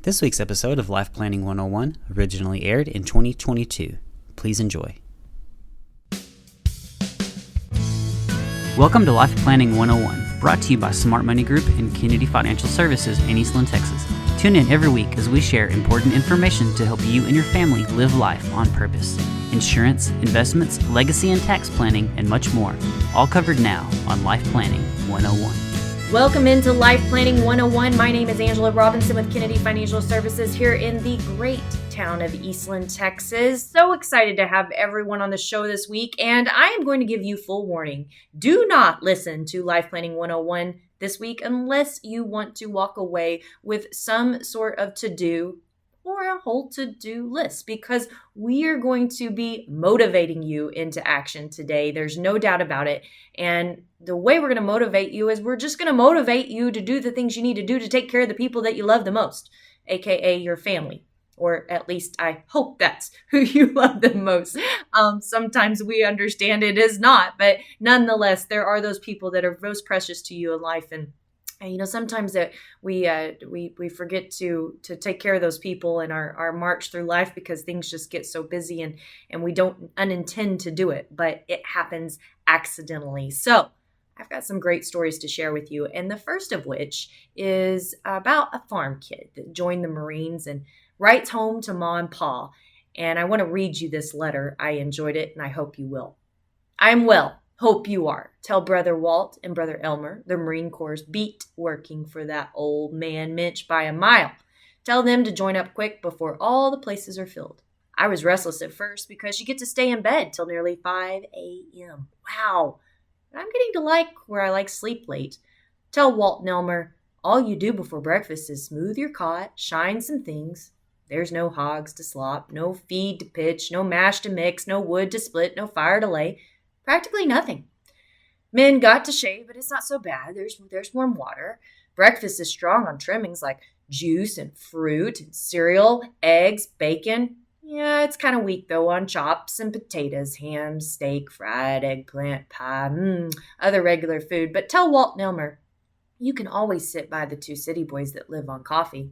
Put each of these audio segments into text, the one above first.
This week's episode of Life Planning 101 originally aired in 2022. Please enjoy. Welcome to Life Planning 101, brought to you by Smart Money Group and Kennedy Financial Services in Eastland, Texas. Tune in every week as we share important information to help you and your family live life on purpose. Insurance, investments, legacy and tax planning, and much more. All covered now on Life Planning 101. Welcome into Life Planning 101. My name is Angela Robinson with Kennedy Financial Services here in the great town of Eastland, Texas. So excited to have everyone on the show this week, and I am going to give you full warning. Do not listen to Life Planning 101 this week unless you want to walk away with some sort of to-do or a whole to-do list, because we are going to be motivating you into action today. There's no doubt about it. And the way we're going to motivate you is we're just going to motivate you to do the things you need to do to take care of the people that you love the most, aka your family. Or at least I hope that's who you love the most. Sometimes we understand it is not, but nonetheless, there are those people that are most precious to you in life. And you know, sometimes that we forget to take care of those people in our march through life because things just get so busy and we don't unintend to do it, but it happens accidentally. So I've got some great stories to share with you. And the first of which is about a farm kid that joined the Marines and writes home to Ma and Pa. And I want to read you this letter. I enjoyed it and I hope you will. I'm well. Hope you are. Tell Brother Walt and Brother Elmer, the Marine Corps beat working for that old man Mitch by a mile. Tell them to join up quick before all the places are filled. I was restless at first because you get to stay in bed till nearly 5 a.m. Wow. I'm getting to like where I like sleep late. Tell Walt and Elmer, all you do before breakfast is smooth your cot, shine some things. There's no hogs to slop, no feed to pitch, no mash to mix, no wood to split, no fire to lay. Practically nothing. Men got to shave, but it's not so bad. There's warm water. Breakfast is strong on trimmings like juice and fruit and cereal, eggs, bacon. Yeah, it's kind of weak, though, on chops and potatoes, ham, steak, fried eggplant, pie, other regular food. But tell Walt and Elmer, you can always sit by the two city boys that live on coffee.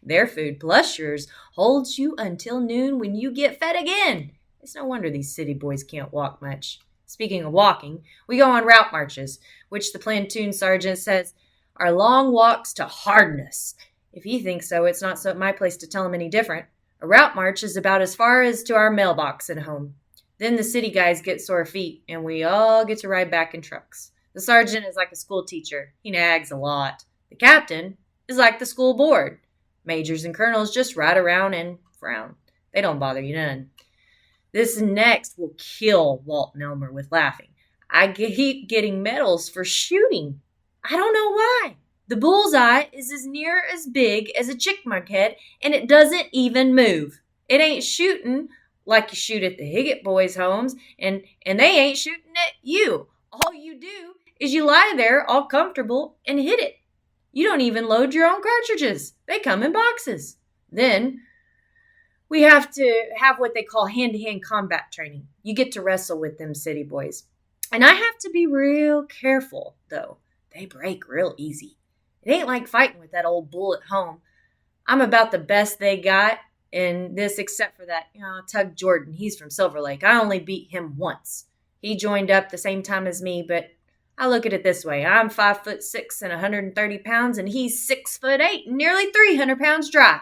Their food, plus yours, holds you until noon when you get fed again. It's no wonder these city boys can't walk much. Speaking of walking, we go on route marches, which the platoon sergeant says are long walks to hardness. If he thinks so, it's not my place to tell him any different. A route march is about as far as to our mailbox at home. Then the city guys get sore feet, and we all get to ride back in trucks. The sergeant is like a school teacher. He nags a lot. The captain is like the school board. Majors and colonels just ride around and frown. They don't bother you none. This next will kill Walt and Elmer with laughing. I keep getting medals for shooting. I don't know why. The bullseye is as near as big as a chickmunk head, and it doesn't even move. It ain't shooting like you shoot at the Higgett boys' homes, and they ain't shooting at you. All you do is you lie there all comfortable and hit it. You don't even load your own cartridges. They come in boxes. Then we have to have what they call hand-to-hand combat training. You get to wrestle with them city boys. And I have to be real careful, though. They break real easy. It ain't like fighting with that old bull at home. I'm about the best they got in this, except for that, Tug Jordan. He's from Silver Lake. I only beat him once. He joined up the same time as me, but I look at it this way. I'm 5'6" and 130 pounds, and he's 6'8" and nearly 300 pounds dry.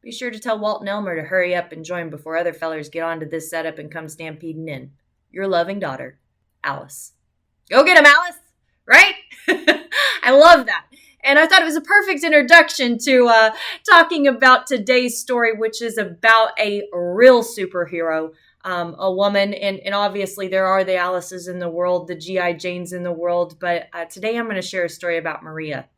Be sure to tell Walt and Elmer to hurry up and join before other fellers get onto this setup and come stampeding in. Your loving daughter, Alice. Go get him, Alice! Right? I love that. And I thought it was a perfect introduction to talking about today's story, which is about a real superhero, a woman. And obviously there are the Alices in the world, the G.I. Janes in the world. But today I'm going to share a story about Maria.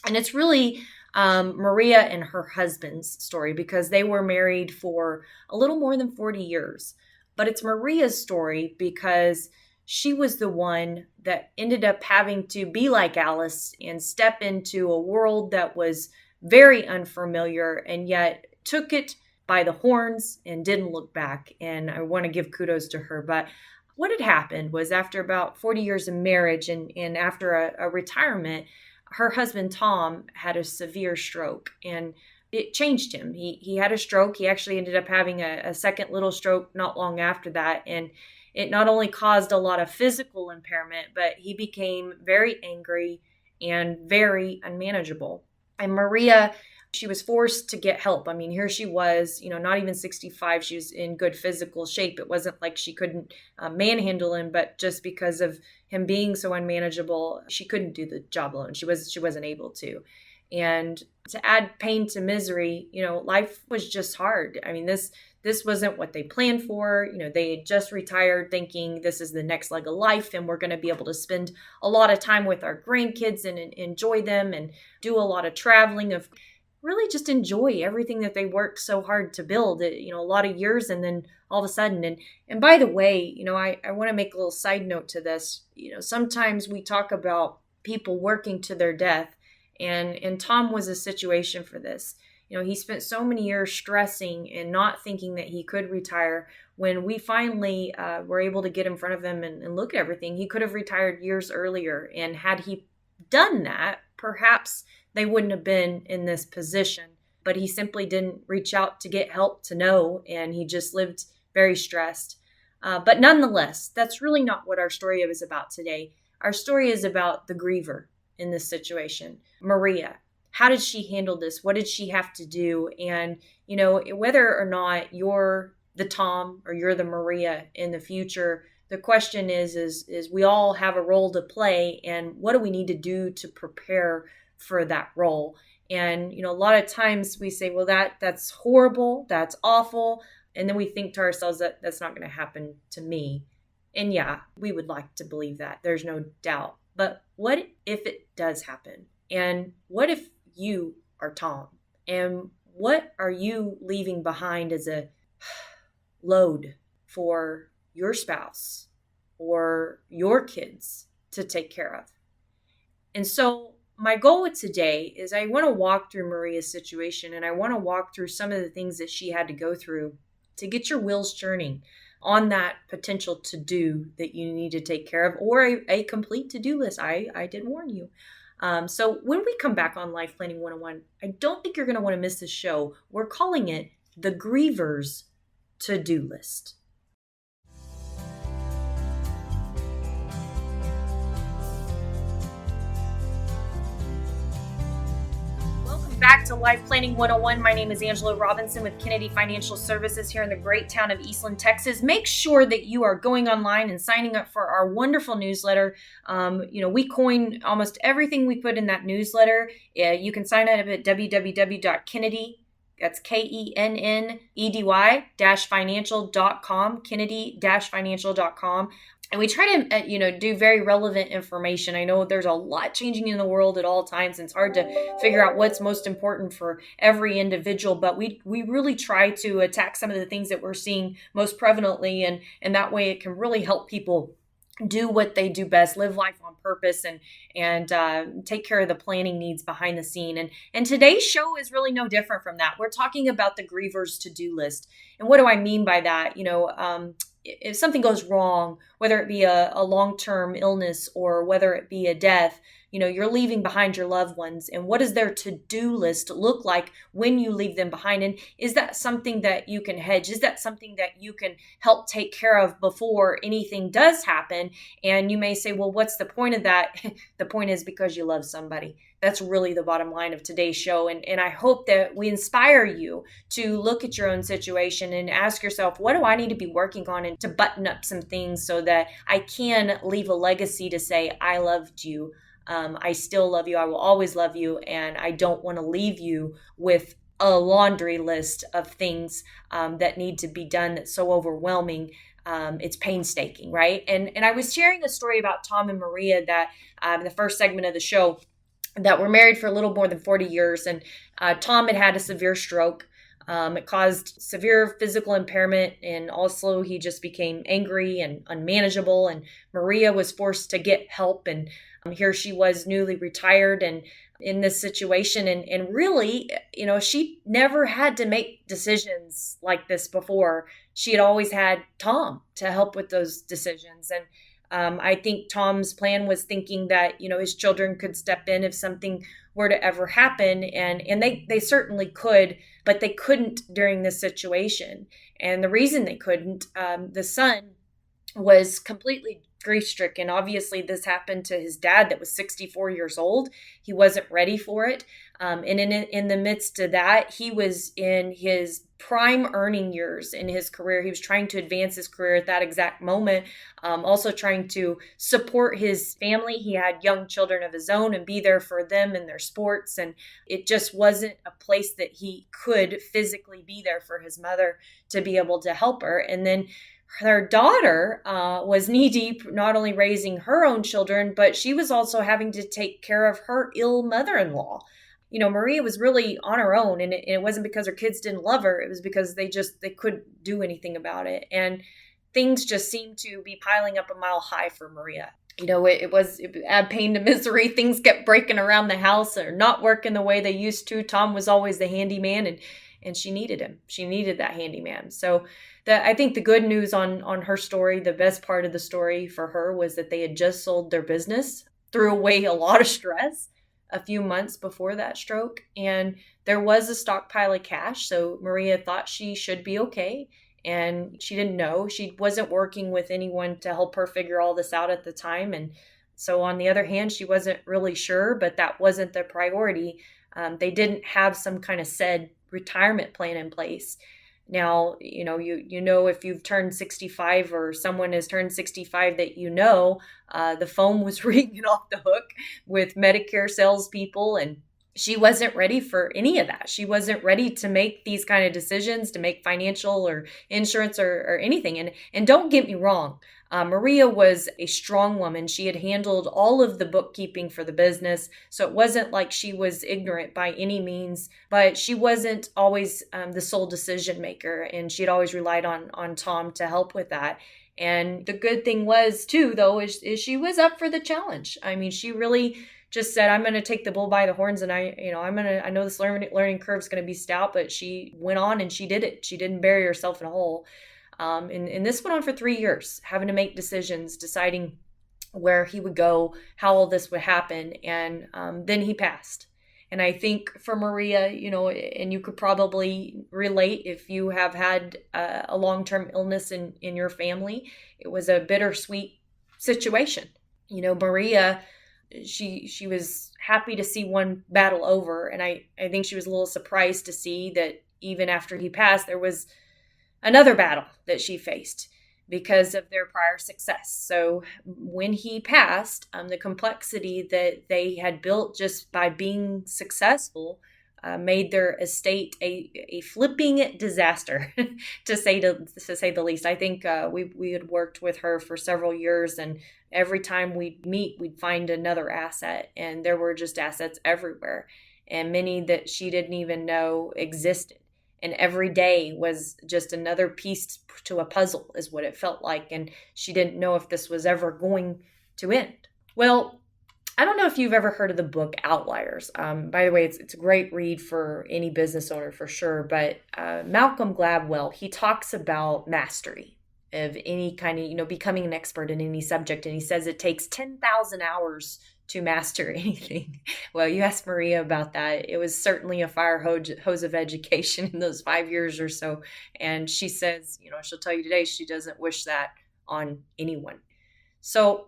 And it's really Maria and her husband's story because they were married for a little more than 40 years. But it's Maria's story because she was the one that ended up having to be like Alice and step into a world that was very unfamiliar and yet took it by the horns and didn't look back. And I want to give kudos to her. But what had happened was after about 40 years of marriage and after a retirement, her husband, Tom, had a severe stroke. And it changed him. He had a stroke. He actually ended up having a second little stroke not long after that. And it not only caused a lot of physical impairment, but he became very angry and very unmanageable. And Maria, she was forced to get help. I mean, here she was, not even 65. She was in good physical shape. It wasn't like she couldn't manhandle him, but just because of him being so unmanageable, she couldn't do the job alone. She wasn't able to. And to add pain to misery, life was just hard. I mean, this wasn't what they planned for. They had just retired thinking this is the next leg of life and we're going to be able to spend a lot of time with our grandkids and enjoy them and do a lot of traveling, of really just enjoy everything that they worked so hard to build, a lot of years. And then all of a sudden, and by the way, I want to make a little side note to this. Sometimes we talk about people working to their death, and Tom was a situation for this. He spent so many years stressing and not thinking that he could retire. When we finally were able to get in front of him and look at everything, he could have retired years earlier. And had he done that, perhaps they wouldn't have been in this position. But he simply didn't reach out to get help to know, and he just lived very stressed. But nonetheless, that's really not what our story is about today. Our story is about the griever in this situation, Maria. How did she handle this? What did she have to do? And, whether or not you're the Tom or you're the Maria in the future, the question is we all have a role to play, and what do we need to do to prepare for that role? And, a lot of times we say, well, that's horrible, that's awful. And then we think to ourselves that that's not going to happen to me. And yeah, we would like to believe that. There's no doubt. But what if it does happen? And what if you are Tom? And what are you leaving behind as a load for your spouse or your kids to take care of? And so my goal today is I want to walk through Maria's situation, and I want to walk through some of the things that she had to go through to get your wheels turning on that potential to-do that you need to take care of, or a complete to-do list. I did warn you. So when we come back on Life Planning 101, I don't think you're going to want to miss this show. We're calling it the Griever's To-Do List. Back to Life Planning 101. My name is Angela Robinson with Kennedy Financial Services here in the great town of Eastland, Texas. Make sure that you are going online and signing up for our wonderful newsletter. We coin almost everything we put in that newsletter. You can sign up at www.kennedy, that's Kennedy-financial.com, Kennedy-financial.com. And we try to, do very relevant information. I know there's a lot changing in the world at all times, and it's hard to figure out what's most important for every individual. But we really try to attack some of the things that we're seeing most prevalently, and that way it can really help people do what they do best, live life on purpose, and take care of the planning needs behind the scene. And today's show is really no different from that. We're talking about the Griever's to-do list. And what do I mean by that? If something goes wrong, whether it be a long-term illness or whether it be a death, you're leaving behind your loved ones. And what does their to-do list look like when you leave them behind? And is that something that you can hedge? Is that something that you can help take care of before anything does happen? And you may say, well, what's the point of that? The point is because you love somebody. That's really the bottom line of today's show. And I hope that we inspire you to look at your own situation and ask yourself, what do I need to be working on, and to button up some things so that I can leave a legacy to say, I loved you. I still love you. I will always love you. And I don't want to leave you with a laundry list of things that need to be done that's so overwhelming. It's painstaking, right? And I was sharing a story about Tom and Maria that in the first segment of the show, that were married for a little more than 40 years. And Tom had a severe stroke. It caused severe physical impairment, and also he just became angry and unmanageable. And Maria was forced to get help. And here she was, newly retired and in this situation. And really, she never had to make decisions like this before. She had always had Tom to help with those decisions. And I think Tom's plan was thinking that, his children could step in if something were to ever happen. And they certainly could, but they couldn't during this situation. And the reason they couldn't, the son was completely grief stricken. Obviously, this happened to his dad that was 64 years old. He wasn't ready for it. And in the midst of that, he was in his prime earning years in his career. He was trying to advance his career at that exact moment, also trying to support his family. He had young children of his own and be there for them in their sports. And it just wasn't a place that he could physically be there for his mother to be able to help her. And then her daughter was knee-deep, not only raising her own children, but she was also having to take care of her ill mother-in-law. Maria was really on her own, and it wasn't because her kids didn't love her. It was because they couldn't do anything about it. And things just seemed to be piling up a mile high for Maria. It add pain to misery. Things kept breaking around the house or not working the way they used to. Tom was always the handyman, and she needed him. She needed that handyman. So I think the good news on her story, the best part of the story for her, was that they had just sold their business, threw away a lot of stress a few months before that stroke. And there was a stockpile of cash. So Maria thought she should be okay. And she didn't know. She wasn't working with anyone to help her figure all this out at the time. And so on the other hand, she wasn't really sure, but that wasn't their priority. They didn't have some kind of said retirement plan in place. Now, if you've turned 65 or someone has turned 65 that the phone was ringing off the hook with Medicare salespeople, and she wasn't ready for any of that. She wasn't ready to make these kind of decisions, to make financial or insurance or anything. And don't get me wrong, Maria was a strong woman. She had handled all of the bookkeeping for the business. So it wasn't like she was ignorant by any means, but she wasn't always the sole decision maker. And she had always relied on Tom to help with that. And the good thing was too, though, is she was up for the challenge. I mean, she really just said, I'm going to take the bull by the horns, and I know this learning curve is going to be stout, but she went on and she did it. She didn't bury herself in a hole. And this went on for 3 years, having to make decisions, deciding where he would go, how all this would happen. And then he passed. And I think for Maria, and you could probably relate if you have had a long-term illness in your family, it was a bittersweet situation. Maria, she was happy to see one battle over. And I think she was a little surprised to see that even after he passed, there was another battle that she faced because of their prior success. So when he passed, the complexity that they had built just by being successful made their estate a flipping disaster, to say the least. I think we had worked with her for several years, and every time we'd meet, we'd find another asset, and there were just assets everywhere, and many that she didn't even know existed. And every day was just another piece to a puzzle, is what it felt like. And she didn't know if this was ever going to end. Well, I don't know if you've ever heard of the book Outliers. By the way, it's a great read for any business owner for sure. But Malcolm Gladwell, he talks about mastery of any kind of, becoming an expert in any subject. And he says it takes 10,000 hours to master anything. Well, you asked Maria about that. It was certainly a fire hose of education in those 5 years or so. And she says, she'll tell you today, she doesn't wish that on anyone. So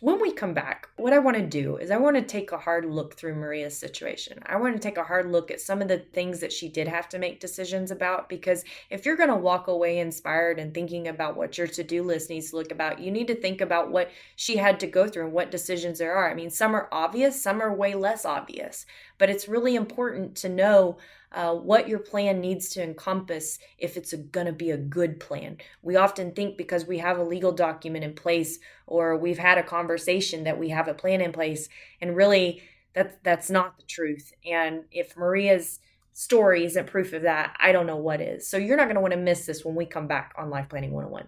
when we come back, what I want to do is I want to take a hard look through Maria's situation. I want to take a hard look at some of the things that she did have to make decisions about, because if you're going to walk away inspired and thinking about what your to-do list needs to look about, you need to think about what she had to go through and what decisions there are. I mean, some are obvious, some are way less obvious, but it's really important to know what your plan needs to encompass if it's going to be a good plan. We often think because we have a legal document in place or we've had a conversation that we have a plan in place, and really that's not the truth. And if Maria's story isn't proof of that, I don't know what is. So you're not going to want to miss this when we come back on Life Planning 101.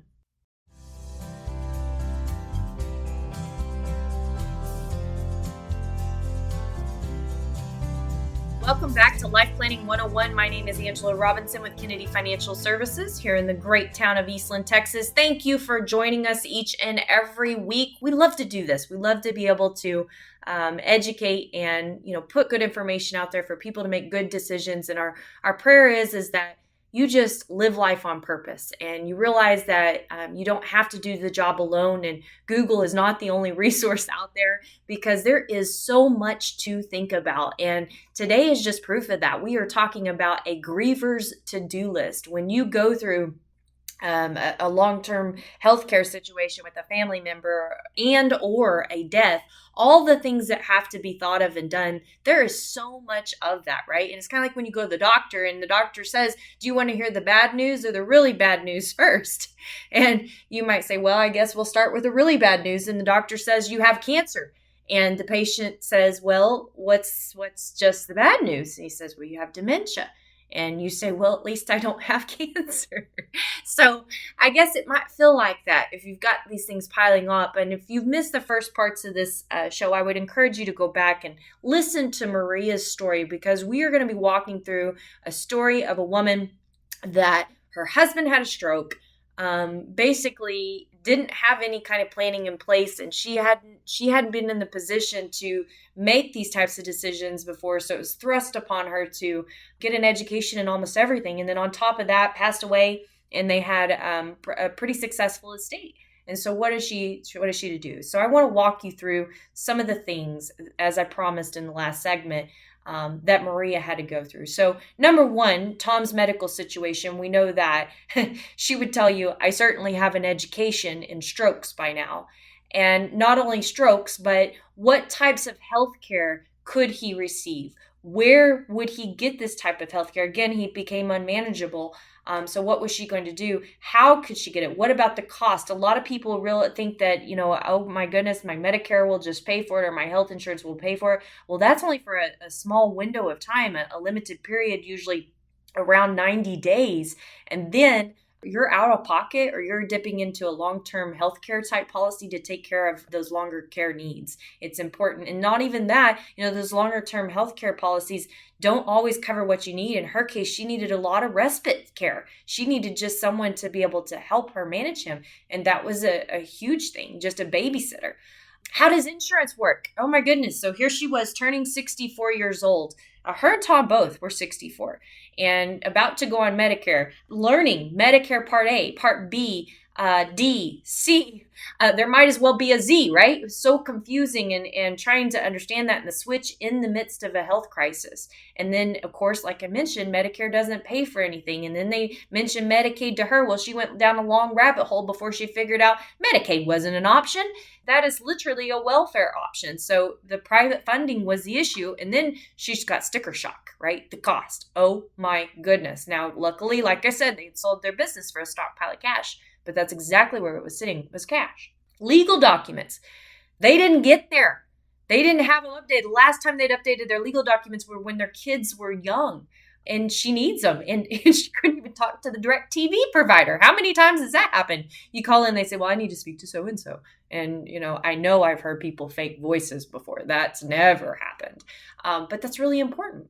Welcome back to Life Planning 101. My name is Angela Robinson with Kennedy Financial Services here in the great town of Eastland, Texas. Thank you for joining us each and every week. We love to do this. We love to be able to educate and put good information out there for people to make good decisions. And our prayer is that you just live life on purpose and you realize that you don't have to do the job alone, and Google is not the only resource out there because there is so much to think about. And today is just proof of that. We are talking about a Griever's to-do list. When you go through a long-term healthcare situation with a family member and or a death, all the things that have to be thought of and done, there is so much of that, right? And it's kind of like when you go to the doctor and the doctor says, do you want to hear the bad news or the really bad news first? And you might say, well, I guess we'll start with the really bad news. And the doctor says you have cancer. And the patient says, well, what's just the bad news? And he says, well, you have dementia. And you say, well, at least I don't have cancer. So I guess it might feel like that if you've got these things piling up. And if you've missed the first parts of this show, I would encourage you to go back and listen to Maria's story, because we are going to be walking through a story of a woman that her husband had a stroke, basically didn't have any kind of planning in place, and she hadn't been in the position to make these types of decisions before, so it was thrust upon her to get an education in almost everything, and then on top of that passed away, and they had a pretty successful estate. And so what is she to do? So I want to walk you through some of the things, as I promised in the last segment, that Maria had to go through. So number one, Tom's medical situation, we know that she would tell you, I certainly have an education in strokes by now. And not only strokes, but what types of health care could he receive? Where would he get this type of health care? Again, he became unmanageable. So what was she going to do? How could she get it? What about the cost? A lot of people really think that, oh my goodness, my Medicare will just pay for it, or my health insurance will pay for it. Well, that's only for a small window of time, a limited period, usually around 90 days. And then you're out of pocket, or you're dipping into a long-term healthcare type policy to take care of those longer care needs. It's important. And not even that, those longer-term healthcare policies don't always cover what you need. In her case, she needed a lot of respite care. She needed just someone to be able to help her manage him. And that was a huge thing, just a babysitter. How does insurance work? Oh my goodness. So here she was turning 64 years old. Her and Tom both were 64 and about to go on Medicare, learning Medicare Part A, Part B, D, C. There might as well be a Z, right? It was so confusing and trying to understand that in the switch in the midst of a health crisis. And then, of course, like I mentioned, Medicare doesn't pay for anything. And then they mentioned Medicaid to her. Well, she went down a long rabbit hole before she figured out Medicaid wasn't an option. That is literally a welfare option. So the private funding was the issue. And then she's got sticker shock, right? The cost. Oh my goodness. Now, luckily, like I said, they sold their business for a stockpile of cash. But that's exactly where it was sitting, was cash. Legal documents. They didn't get there. They didn't have them updated. The last time they'd updated their legal documents were when their kids were young. And she needs them. And she couldn't even talk to the direct TV provider. How many times has that happened? You call in, they say, well, I need to speak to so-and-so. And, I know I've heard people fake voices before. That's never happened. But that's really important.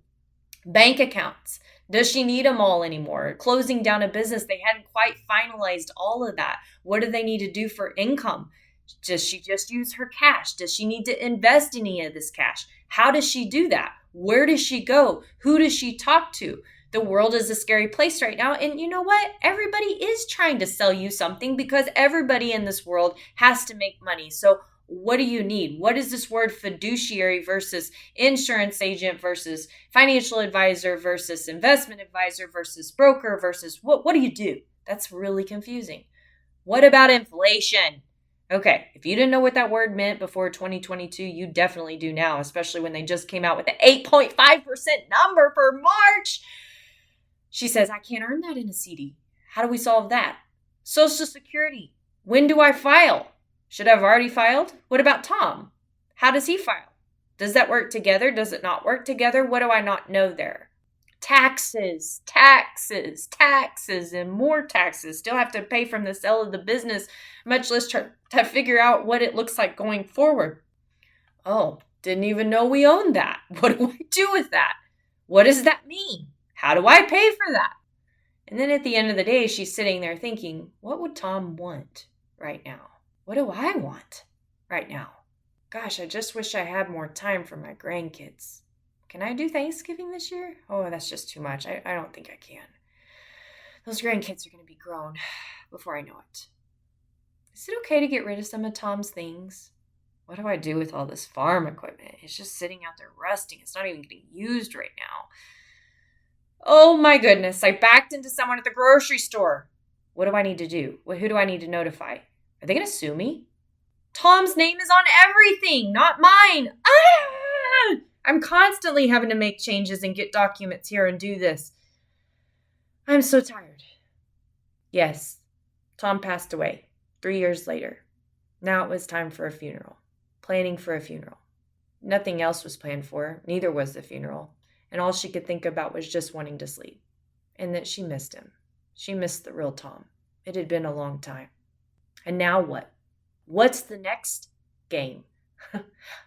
Bank accounts. Does she need them all anymore? Closing down a business, they hadn't quite finalized all of that. What do they need to do for income? Does she just use her cash? Does she need to invest any of this cash? How does she do that? Where does she go? Who does she talk to? The world is a scary place right now. And you know what? Everybody is trying to sell you something because everybody in this world has to make money. So what do you need? What is this word fiduciary versus insurance agent versus financial advisor versus investment advisor versus broker versus what do you do? That's really confusing. What about inflation? Okay, if you didn't know what that word meant before 2022, you definitely do now, especially when they just came out with the 8.5% number for March. She says, I can't earn that in a CD. How do we solve that? Social Security. When do I file? Should I have already filed? What about Tom? How does he file? Does that work together? Does it not work together? What do I not know there? Taxes, and more taxes. Still have to pay from the sale of the business, much less try to figure out what it looks like going forward. Oh, didn't even know we owned that. What do I do with that? What does that mean? How do I pay for that? And then at the end of the day, she's sitting there thinking, what would Tom want right now? What do I want right now? Gosh, I just wish I had more time for my grandkids. Can I do Thanksgiving this year? Oh, that's just too much. I don't think I can. Those grandkids are going to be grown before I know it. Is it okay to get rid of some of Tom's things? What do I do with all this farm equipment? It's just sitting out there rusting. It's not even getting used right now. Oh my goodness, I backed into someone at the grocery store. What do I need to do? Who do I need to notify? Are they going to sue me? Tom's name is on everything, not mine. I'm constantly having to make changes and get documents here and do this. I'm so tired. Yes, Tom passed away 3 years later. Now it was time for a funeral. Planning for a funeral. Nothing else was planned for. Neither was the funeral. And all she could think about was just wanting to sleep. And that she missed him. She missed the real Tom. It had been a long time. And now what? What's the next game?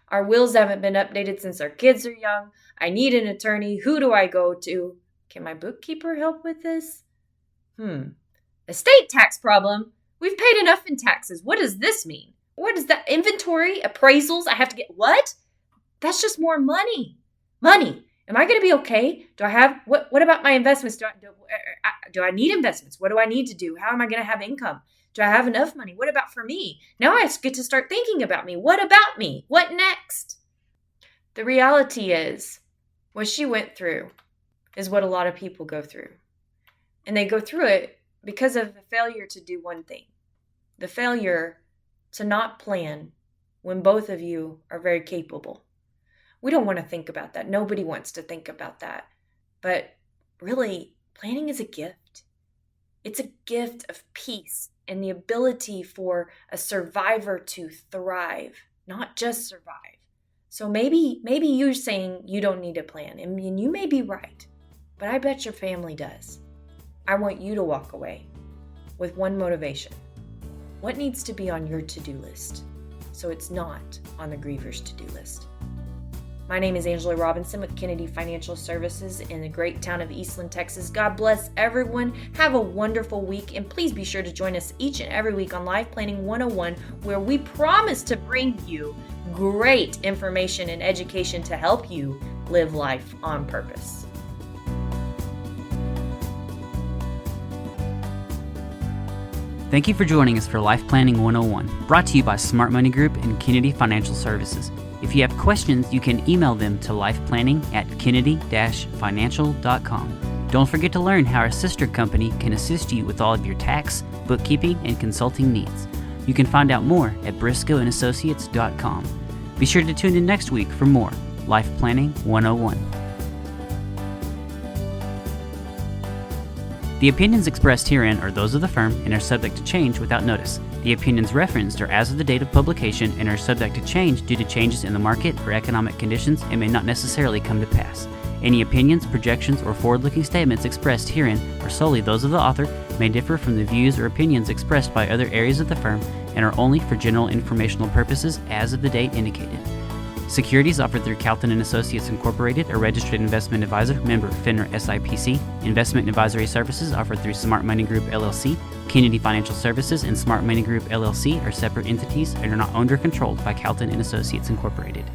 Our wills haven't been updated since our kids are young. I need an attorney. Who do I go to? Can my bookkeeper help with this? Estate tax problem. We've paid enough in taxes. What does this mean? What is that? Inventory? Appraisals? I have to get what? That's just more money. Money. Am I going to be okay? Do I have, what about my investments? Do I need investments? What do I need to do? How am I going to have income? Do I have enough money? What about for me? Now I get to start thinking about me. What about me? What next? The reality is, what she went through is what a lot of people go through. And they go through it because of the failure to do one thing. The failure to not plan when both of you are very capable. We don't want to think about that. Nobody wants to think about that. But really, planning is a gift. It's a gift of peace and the ability for a survivor to thrive, not just survive. So maybe you're saying you don't need a plan, and you may be right, but I bet your family does. I want you to walk away with one motivation. What needs to be on your to-do list so it's not on the Griever's to-do list? My name is Angela Robinson with Kennedy Financial Services in the great town of Eastland, Texas. God bless everyone. Have a wonderful week, and please be sure to join us each and every week on Life Planning 101, where we promise to bring you great information and education to help you live life on purpose. Thank you for joining us for Life Planning 101, brought to you by Smart Money Group and Kennedy Financial Services. If you have questions, you can email them to lifeplanning@kennedy-financial.com. Don't forget to learn how our sister company can assist you with all of your tax, bookkeeping, and consulting needs. You can find out more at briscoeandassociates.com. Be sure to tune in next week for more Life Planning 101. The opinions expressed herein are those of the firm and are subject to change without notice. The opinions referenced are as of the date of publication and are subject to change due to changes in the market or economic conditions and may not necessarily come to pass. Any opinions, projections, or forward-looking statements expressed herein are solely those of the author, may differ from the views or opinions expressed by other areas of the firm, and are only for general informational purposes as of the date indicated. Securities offered through Calton & Associates Incorporated, a registered investment advisor, member FINRA SIPC. Investment advisory services offered through Smart Money Group LLC. Kennedy Financial Services and Smart Money Group LLC are separate entities and are not owned or controlled by Calton & Associates Incorporated.